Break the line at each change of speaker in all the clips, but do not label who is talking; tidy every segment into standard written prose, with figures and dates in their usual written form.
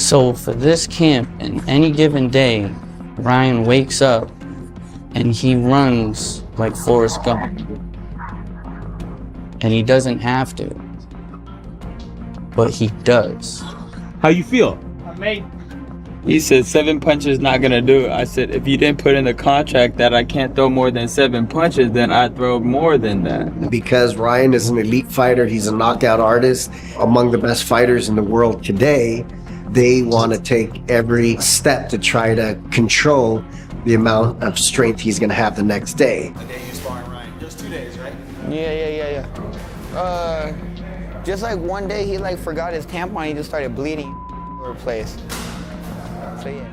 So for this camp, in any given day, Ryan wakes up and he runs like Forrest Gump. And he doesn't have to, but he does.
How you feel?
Amazing.
He said 7 punches not gonna do it. I said, if you didn't put in the contract that I can't throw more than 7 punches, then I'd throw more than that.
Because Ryan is an elite fighter, he's a knockout artist, among the best fighters in the world today. They want to take every step to try to control the amount of strength he's going to have the next day.
The day you sparring Ryan, just 2 days, right?
Yeah. Just like one day he like forgot his tampon, he just started bleeding all over the place. So yeah.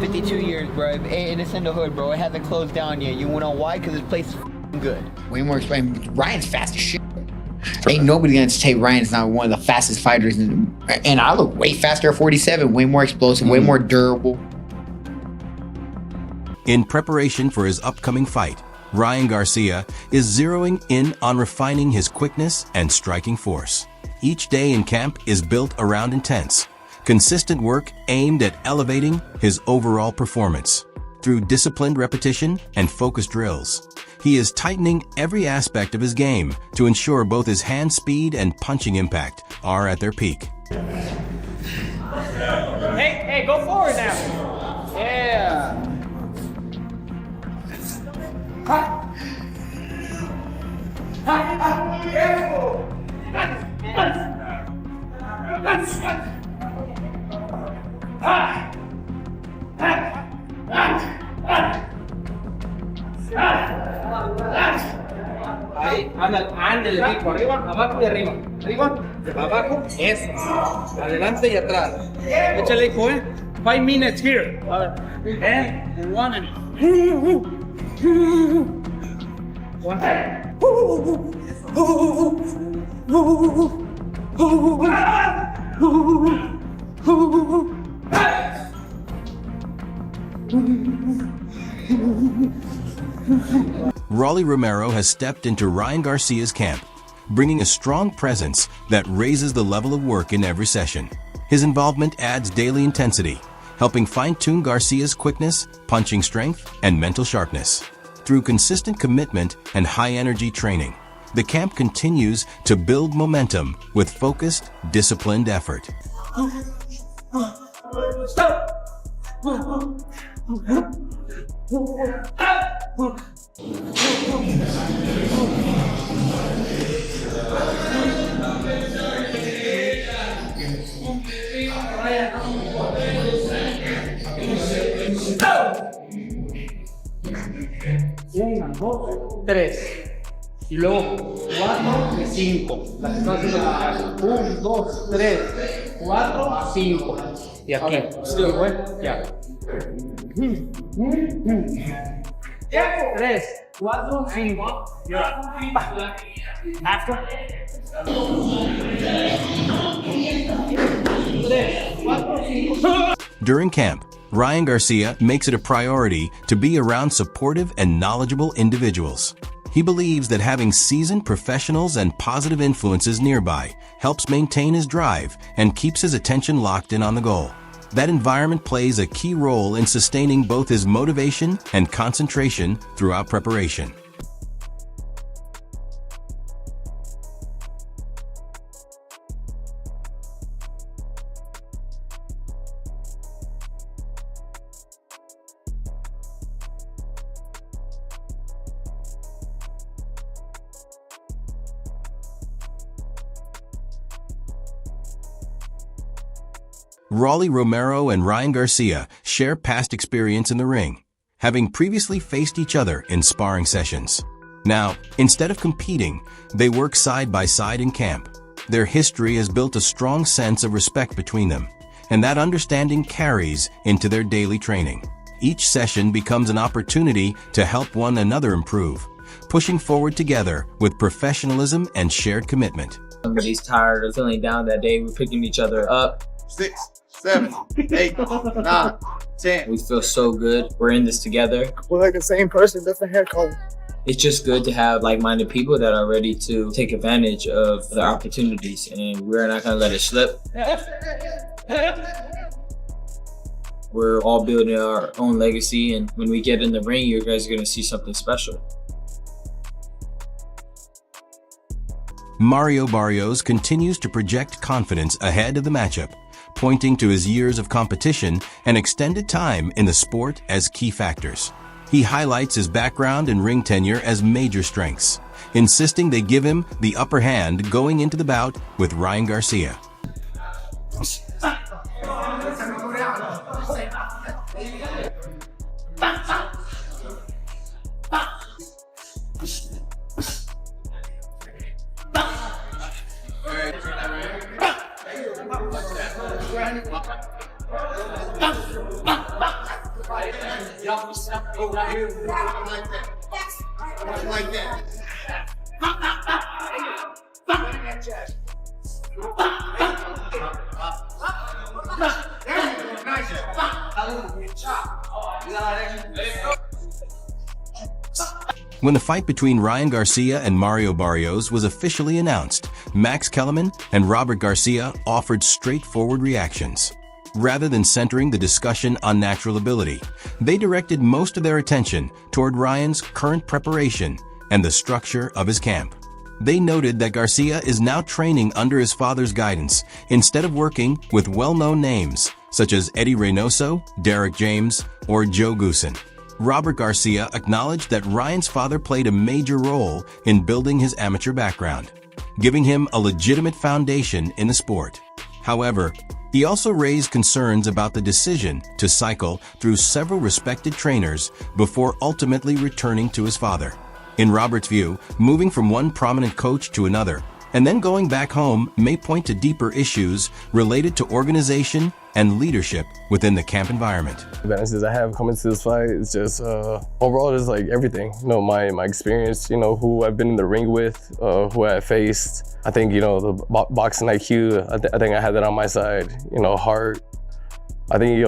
52 years, bro. And it's in the hood, bro. It hasn't closed down yet. You know why? Because this place is good.
Way more explained. Ryan's fast as shit. Ain't nobody gonna say Ryan's not one of the fastest fighters. And I look way faster at 47, way more explosive, way more durable.
In preparation for his upcoming fight, Ryan Garcia is zeroing in on refining his quickness and striking force. Each day in camp is built around intense, consistent work aimed at elevating his overall performance. Through disciplined repetition and focused drills, he is tightening every aspect of his game to ensure both his hand speed and punching impact are at their peak.
Hey, go forward now. Yeah. Ahí, ándale, rico, arriba, abajo y arriba. Arriba, abajo, eso. Adelante y atrás. Échale, hijo, 5 minutes here. A ver. And 1 and...
Rolly Romero has stepped into Ryan Garcia's camp, bringing a strong presence that raises the level of work in every session. His involvement adds daily intensity, helping fine-tune Garcia's quickness, punching strength, and mental sharpness. Through consistent commitment and high-energy training, the camp continues to build momentum with focused, disciplined effort.
Una, dos, tres. Y luego 4 y 5. Las estás haciendo en casa. 1, 2, 3, 4, 5. Y aquí. Sí, güey. Ya. 3, 4, 5. Y ahora. After. 3, 4, 5.
During camp, Ryan Garcia makes it a priority to be around supportive and knowledgeable individuals. He believes that having seasoned professionals and positive influences nearby helps maintain his drive and keeps his attention locked in on the goal. That environment plays a key role in sustaining both his motivation and concentration throughout preparation. Rolly Romero and Ryan Garcia share past experience in the ring, having previously faced each other in sparring sessions. Now, instead of competing, they work side by side in camp. Their history has built a strong sense of respect between them, and that understanding carries into their daily training. Each session becomes an opportunity to help one another improve, pushing forward together with professionalism and shared commitment.
Somebody's tired or feeling down that day, we're picking each other up.
6, 7, 8, 9, 10.
We feel so good. We're in this together.
We're like the same person, different hair color.
it's just good to have like-minded people that are ready to take advantage of the opportunities, and we're not gonna let it slip. We're all building our own legacy, and when we get in the ring, you guys are gonna see something special.
Mario Barrios continues to project confidence ahead of the matchup, pointing to his years of competition and extended time in the sport as key factors. He highlights his background and ring tenure as major strengths, insisting they give him the upper hand going into the bout with Ryan Garcia. When the fight between Ryan Garcia and Mario Barrios was officially announced, Max Kellerman and Robert Garcia offered straightforward reactions. Rather than centering the discussion on natural ability, they directed most of their attention toward Ryan's current preparation and the structure of his camp. They noted that Garcia is now training under his father's guidance instead of working with well-known names such as Eddie Reynoso, Derek James, or Joe Goosen. Robert Garcia acknowledged that Ryan's father played a major role in building his amateur background, giving him a legitimate foundation in the sport. However, he also raised concerns about the decision to cycle through several respected trainers before ultimately returning to his father. In Robert's view, moving from one prominent coach to another and then going back home may point to deeper issues related to organization and leadership within the camp environment.
The advantages I have coming to this fight is just overall just like everything. You know, my experience, you know, who I've been in the ring with, who I faced. I think, you know, the boxing IQ, I think I had that on my side. You know, heart. I think,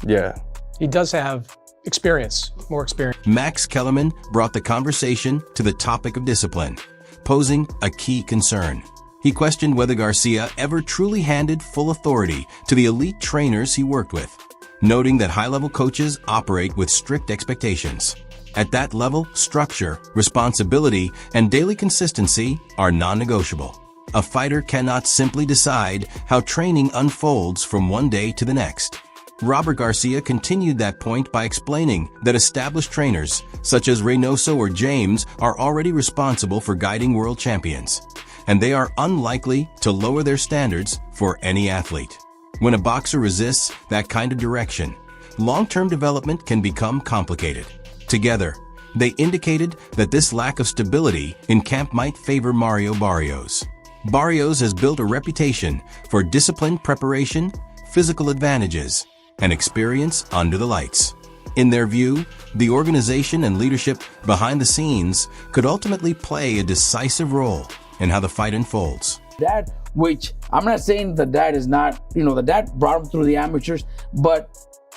yeah.
He does have experience, more experience.
Max Kellerman brought the conversation to the topic of discipline, posing a key concern. He questioned whether Garcia ever truly handed full authority to the elite trainers he worked with, noting that high-level coaches operate with strict expectations. At that level, structure, responsibility, and daily consistency are non-negotiable. A fighter cannot simply decide how training unfolds from one day to the next. Robert Garcia continued that point by explaining that established trainers, such as Reynoso or James, are already responsible for guiding world champions, and they are unlikely to lower their standards for any athlete. When a boxer resists that kind of direction, long-term development can become complicated. Together, they indicated that this lack of stability in camp might favor Mario Barrios. Barrios has built a reputation for disciplined preparation, physical advantages, and experience under the lights. In their view, the organization and leadership behind the scenes could ultimately play a decisive role in how the fight unfolds.
Dad, which I'm not saying the dad is not, you know, the dad brought him through the amateurs, but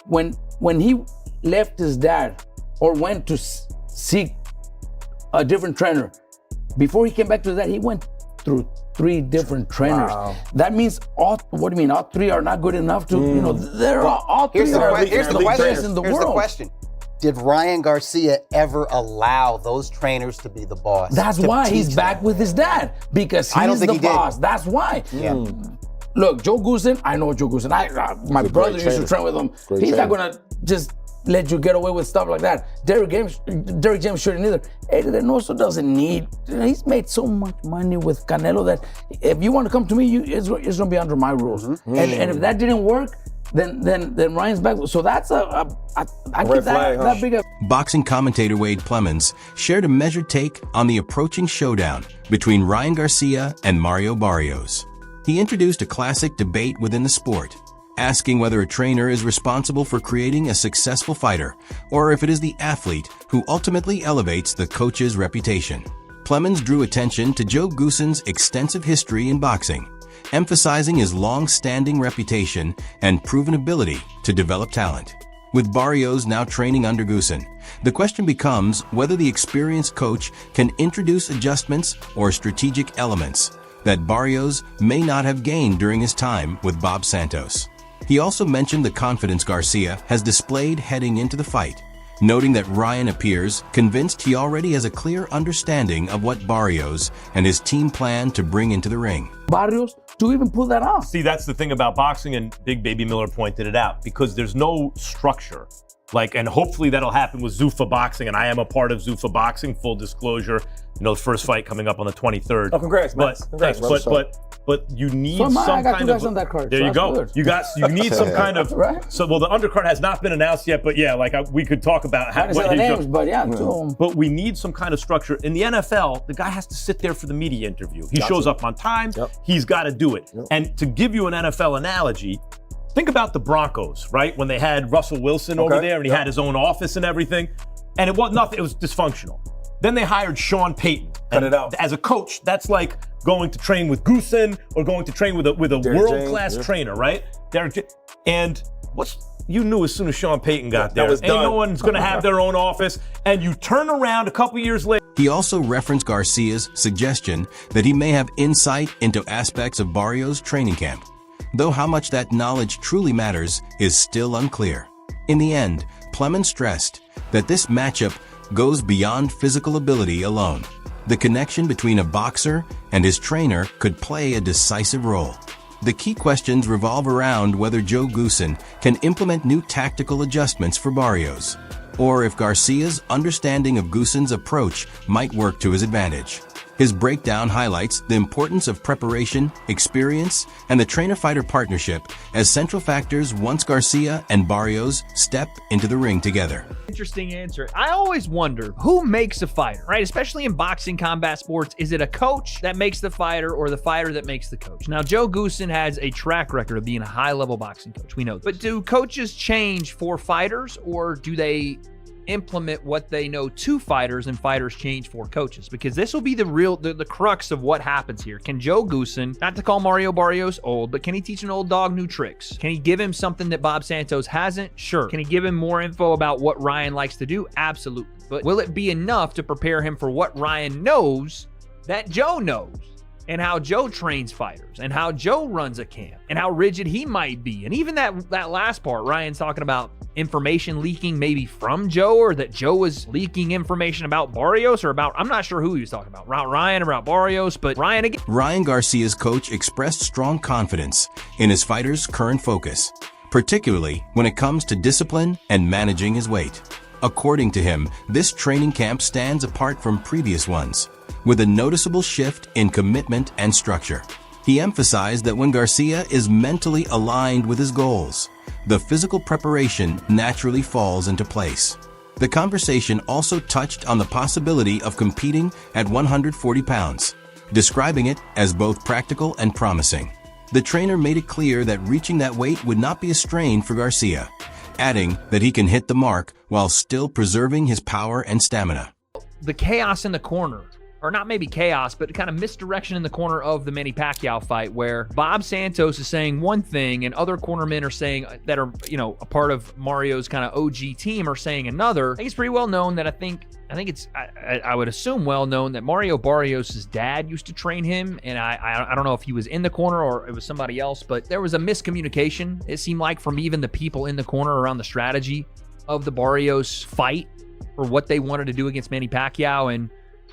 when he left his dad or went to seek a different trainer, before he came back to that, he went through 3 different trainers.
Wow.
That means all 3 are not good enough to, you know, they're all 3 are
Here's the
best in the
Here's the
world.
question. Did Ryan Garcia ever allow those trainers to be the boss?
That's why he's back with his dad, because he's the boss. That's why.
Yeah.
Look, Joe Goosen, I know Joe Goosen. My brother used to train with him. He's not gonna just let you get away with stuff like that. Derek James shouldn't either. Eddie Reynoso doesn't need. He's made so much money with Canelo that if you want to come to me, it's gonna be under my rules. And if that didn't work, then Ryan's back. So that's I give that big a.
Boxing commentator Wade Plemons shared a measured take on the approaching showdown between Ryan Garcia and Mario Barrios. He introduced a classic debate within the sport, asking whether a trainer is responsible for creating a successful fighter, or if it is the athlete who ultimately elevates the coach's reputation. Plemons drew attention to Joe Goosen's extensive history in boxing, emphasizing his long-standing reputation and proven ability to develop talent. With Barrios now training under Goosen, the question becomes whether the experienced coach can introduce adjustments or strategic elements that Barrios may not have gained during his time with Bob Santos. He also mentioned the confidence Garcia has displayed heading into the fight, noting that Ryan appears convinced he already has a clear understanding of what Barrios and his team plan to bring into the ring.
Barrios to even pull that off.
See, that's the thing about boxing, and Big Baby Miller pointed it out, because there's no structure. And hopefully that'll happen with Zuffa Boxing, and I am a part of Zuffa Boxing, full disclosure. The first fight coming up on the 23rd.
Oh, congrats, man.
But, but you need
So
some
I got
kind
two guys
of.
on that card,
There
so
you
that's
go.
good.
You need some kind of.
Right.
So, well, the undercard has not been announced yet, but yeah, we could talk about
I can say the names, but yeah, two of them.
But we need some kind of structure. In the NFL, the guy has to sit there for the media interview. He shows up on time. He's got to do it. And to give you an NFL analogy, think about the Broncos, right? When they had Russell Wilson over there and he had his own office and everything. And it was nothing, it was dysfunctional. Then they hired Sean Payton.
Cut it out.
As a coach, that's like going to train with Goosen or going to train with a world-class trainer, right? And you knew as soon as Sean Payton got there, ain't no one's going to have their own office. And you turn around a couple years later.
He also referenced Garcia's suggestion that he may have insight into aspects of Barrios' training camp, though how much that knowledge truly matters is still unclear. In the end, Plemons stressed that this matchup goes beyond physical ability alone. The connection between a boxer and his trainer could play a decisive role. The key questions revolve around whether Joe Goosen can implement new tactical adjustments for Barrios, or if Garcia's understanding of Goosen's approach might work to his advantage. His breakdown highlights the importance of preparation, experience, and the trainer-fighter partnership as central factors once Garcia and Barrios step into the ring together.
Interesting answer. I always wonder who makes a fighter, right? Especially in boxing, combat sports. Is it a coach that makes the fighter or the fighter that makes the coach? Now, Joe Goosen has a track record of being a high-level boxing coach. We know that. But do coaches change for fighters, or do they implement what they know to fighters and fighters change for coaches? Because this will be the crux of what happens here. Can Joe Goosen, not to call Mario Barrios old, but can he teach an old dog new tricks? Can he give him something that Bob Santos hasn't? Sure. Can he give him more info about what Ryan likes to do? Absolutely. But will it be enough to prepare him for what Ryan knows that Joe knows? And how Joe trains fighters, and how Joe runs a camp, and how rigid he might be. And even that last part, Ryan's talking about information leaking maybe from Joe, or that Joe was leaking information about Barrios, or about, I'm not sure who he was talking about, Ryan, about Barrios, but Ryan again.
Ryan Garcia's coach expressed strong confidence in his fighter's current focus, particularly when it comes to discipline and managing his weight. According to him, this training camp stands apart from previous ones, with a noticeable shift in commitment and structure. He emphasized that when Garcia is mentally aligned with his goals, the physical preparation naturally falls into place. The conversation also touched on the possibility of competing at 140 pounds, describing it as both practical and promising. The trainer made it clear that reaching that weight would not be a strain for Garcia, adding that he can hit the mark while still preserving his power and stamina.
The chaos in the corner, or not maybe chaos, but kind of misdirection in the corner of the Manny Pacquiao fight, where Bob Santos is saying one thing and other cornermen are saying, that are, a part of Mario's kind of OG team, are saying another. I think it's pretty well known that I would assume well known that Mario Barrios' dad used to train him, and I don't know if he was in the corner or it was somebody else, but there was a miscommunication, it seemed like, from even the people in the corner around the strategy of the Barrios fight for what they wanted to do against Manny Pacquiao. And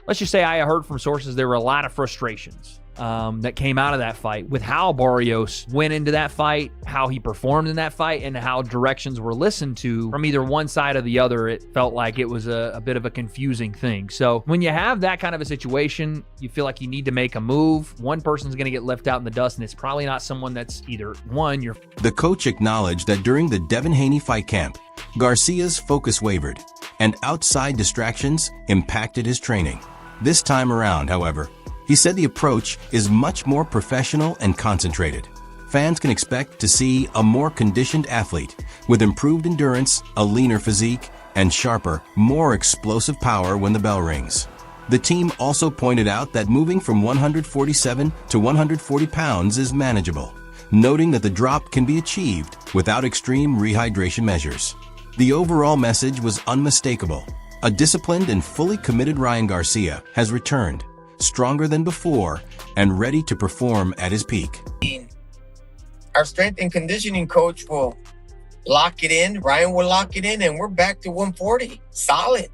let's just say I heard from sources there were a lot of frustrations that came out of that fight with how Barrios went into that fight, how he performed in that fight, and how directions were listened to from either one side or the other. It felt like it was a bit of a confusing thing. So when you have that kind of a situation, you feel like you need to make a move. One person's going to get left out in the dust, and it's probably not someone that's either one, you're...
The coach acknowledged that during the Devin Haney fight camp, Garcia's focus wavered, and outside distractions impacted his training. This time around, however, he said the approach is much more professional and concentrated. Fans can expect to see a more conditioned athlete with improved endurance, a leaner physique, and sharper, more explosive power when the bell rings. The team also pointed out that moving from 147 to 140 pounds is manageable, noting that the drop can be achieved without extreme rehydration measures. The overall message was unmistakable. A disciplined and fully committed Ryan Garcia has returned, stronger than before and ready to perform at his peak.
Our strength and conditioning coach will lock it in. Ryan will lock it in, and we're back to 140. Solid.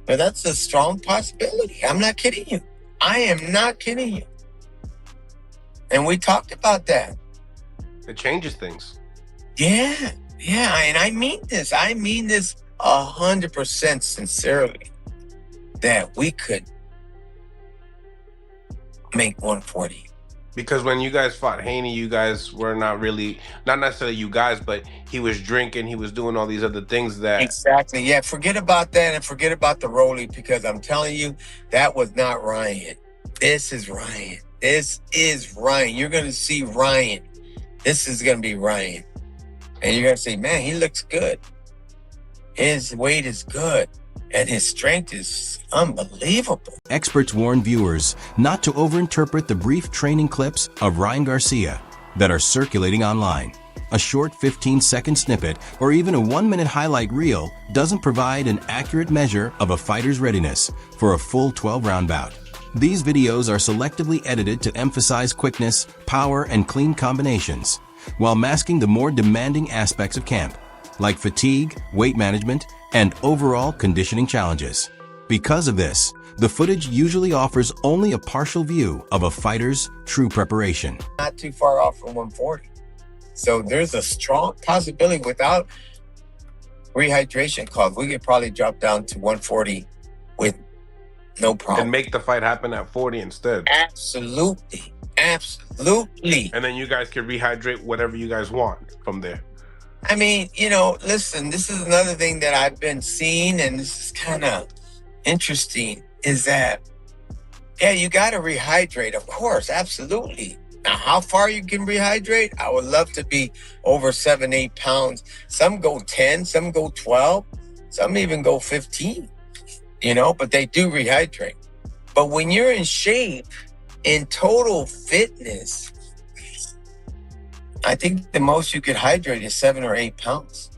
But that's a strong possibility. I'm not kidding you. I am not kidding you. And we talked about that.
It changes things.
Yeah, and I mean this. I mean this 100% sincerely, that we could make 140.
Because when you guys fought Haney, you guys were not necessarily you guys, but he was drinking, he was doing all these other things that...
Exactly, yeah, forget about that and forget about the Rolly, because I'm telling you, that was not Ryan. This is Ryan. This is Ryan. You're going to see Ryan. This is going to be Ryan. And you're going to say, man, he looks good. His weight is good. And his strength is unbelievable.
Experts warn viewers not to overinterpret the brief training clips of Ryan Garcia that are circulating online. A short 15-second snippet or even a 1-minute highlight reel doesn't provide an accurate measure of a fighter's readiness for a full 12-round bout. These videos are selectively edited to emphasize quickness, power, and clean combinations, while masking the more demanding aspects of camp, like fatigue, weight management, and overall conditioning challenges. Because of this, the footage usually offers only a partial view of a fighter's true preparation.
Not too far off from 140. So there's a strong possibility without rehydration calls, we could probably drop down to 140 with no problem.
And make the fight happen at 40 instead.
Absolutely. Absolutely.
And then you guys can rehydrate whatever you guys want from there.
I mean, listen, this is another thing that I've been seeing, and this is kind of interesting, is that, yeah, you got to rehydrate, of course, absolutely. Now, how far you can rehydrate? I would love to be over 7-8 pounds. Some go 10, some go 12, some even go 15, but they do rehydrate. But when you're in shape, in total fitness, I think the most you could hydrate is 7 or 8 pounds.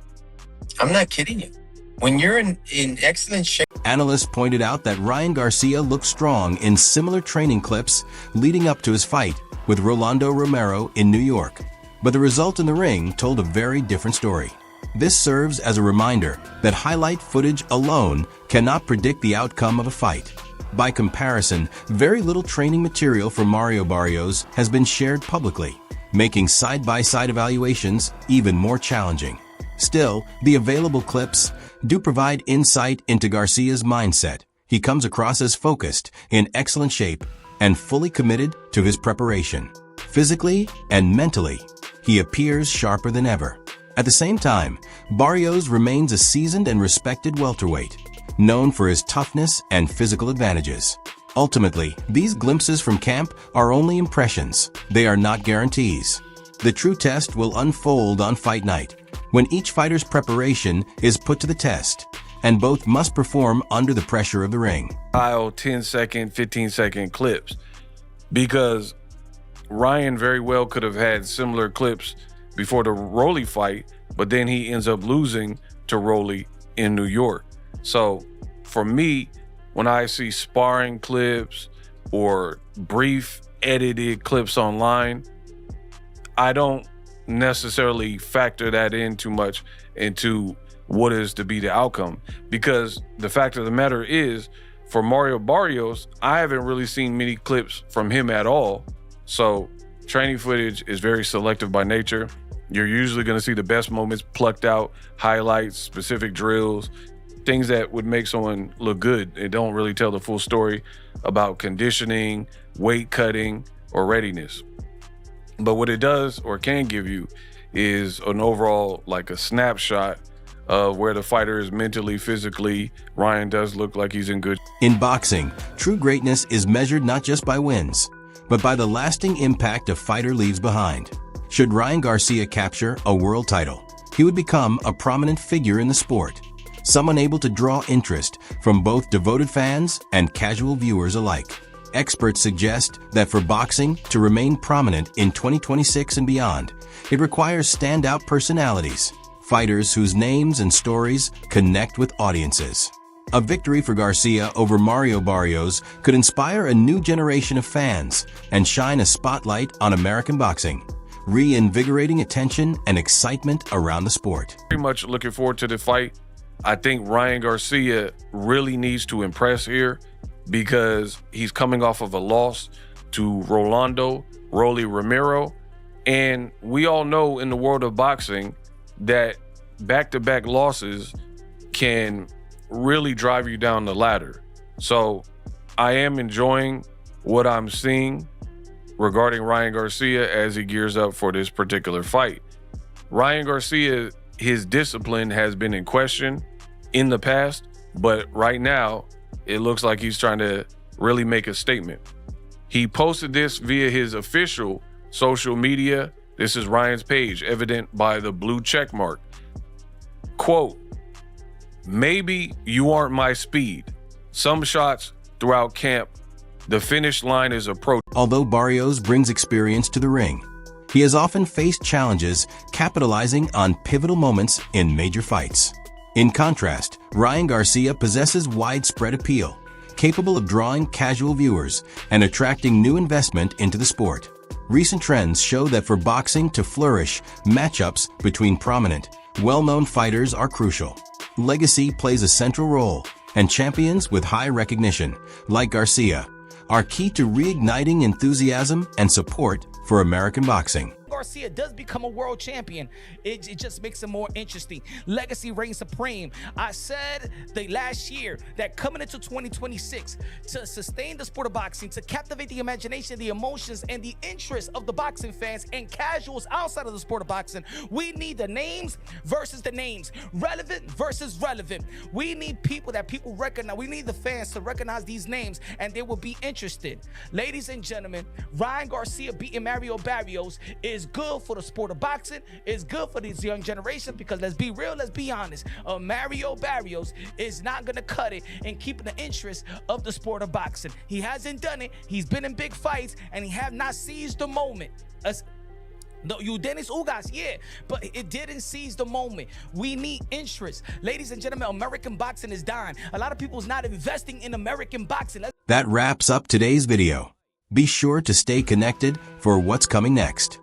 I'm not kidding you. When you're in excellent shape.
Analysts pointed out that Ryan Garcia looked strong in similar training clips leading up to his fight with Rolly Romero in New York. But the result in the ring told a very different story. This serves as a reminder that highlight footage alone cannot predict the outcome of a fight. By comparison, very little training material for Mario Barrios has been shared publicly, making side-by-side evaluations even more challenging. Still, the available clips do provide insight into Garcia's mindset. He comes across as focused, in excellent shape, and fully committed to his preparation. Physically and mentally, he appears sharper than ever. At the same time, Barrios remains a seasoned and respected welterweight, known for his toughness and physical advantages. Ultimately, these glimpses from camp are only impressions. They are not guarantees. The true test will unfold on fight night, when each fighter's preparation is put to the test, and both must perform under the pressure of the ring.
10-second, 15-second clips, because Ryan very well could have had similar clips before the Rolly fight, but then he ends up losing to Rolly in New York. So for me, when I see sparring clips or brief edited clips online, I don't necessarily factor that in too much into what is to be the outcome, because the fact of the matter is, for Mario Barrios, I haven't really seen many clips from him at all. So training footage is very selective by nature. You're usually going to see the best moments plucked out, highlights, specific drills, things that would make someone look good. It don't really tell the full story about conditioning, weight cutting, or readiness. But what it does or can give you is an overall, like a snapshot of where the fighter is mentally, physically. Ryan does look like he's in good.
In boxing, true greatness is measured not just by wins, but by the lasting impact a fighter leaves behind. Should Ryan Garcia capture a world title, he would become a prominent figure in the sport, someone able to draw interest from both devoted fans and casual viewers alike. Experts suggest that for boxing to remain prominent in 2026 and beyond, it requires standout personalities, fighters whose names and stories connect with audiences. A victory for Garcia over Mario Barrios could inspire a new generation of fans and shine a spotlight on American boxing, reinvigorating attention and excitement around the sport.
Very much looking forward to the fight. I think Ryan Garcia really needs to impress here because he's coming off of a loss to Rolly Romero. And we all know in the world of boxing that back-to-back losses can really drive you down the ladder. So I am enjoying what I'm seeing regarding Ryan Garcia as he gears up for this particular fight. Ryan Garcia, his discipline has been in question in the past, but right now it looks like he's trying to really make a statement. He posted this via his official social media. This is Ryan's page, evident by the blue check mark. Quote, "Maybe you aren't my speed. Some shots throughout camp. The finish line is approaching."
Although Barrios brings experience to the ring, he has often faced challenges capitalizing on pivotal moments in major fights. In contrast, Ryan Garcia possesses widespread appeal, capable of drawing casual viewers and attracting new investment into the sport. Recent trends show that for boxing to flourish, matchups between prominent, well-known fighters are crucial. Legacy plays a central role, and champions with high recognition, like Garcia, are key to reigniting enthusiasm and support for American boxing.
Garcia does become a world champion, it just makes it more interesting. Legacy reigns supreme. I said the last year that coming into 2026, to sustain the sport of boxing, to captivate the imagination, the emotions, and the interest of the boxing fans and casuals outside of the sport of boxing, we need the names versus the names, relevant versus relevant. We need people that people recognize. We need the fans to recognize these names, and they will be interested. Ladies and gentlemen, Ryan Garcia beating Mario Barrios is good for the sport of boxing. It's good for this young generation because let's be real, let's be honest. Mario Barrios is not going to cut it in keeping the interest of the sport of boxing. He hasn't done it. He's been in big fights and he have not seized the moment. No, you Dennis Ugas, yeah, but it didn't seize the moment. We need interest. Ladies and gentlemen, American boxing is dying. A lot of people is not investing in American boxing.
That wraps up today's video. Be sure to stay connected for what's coming next.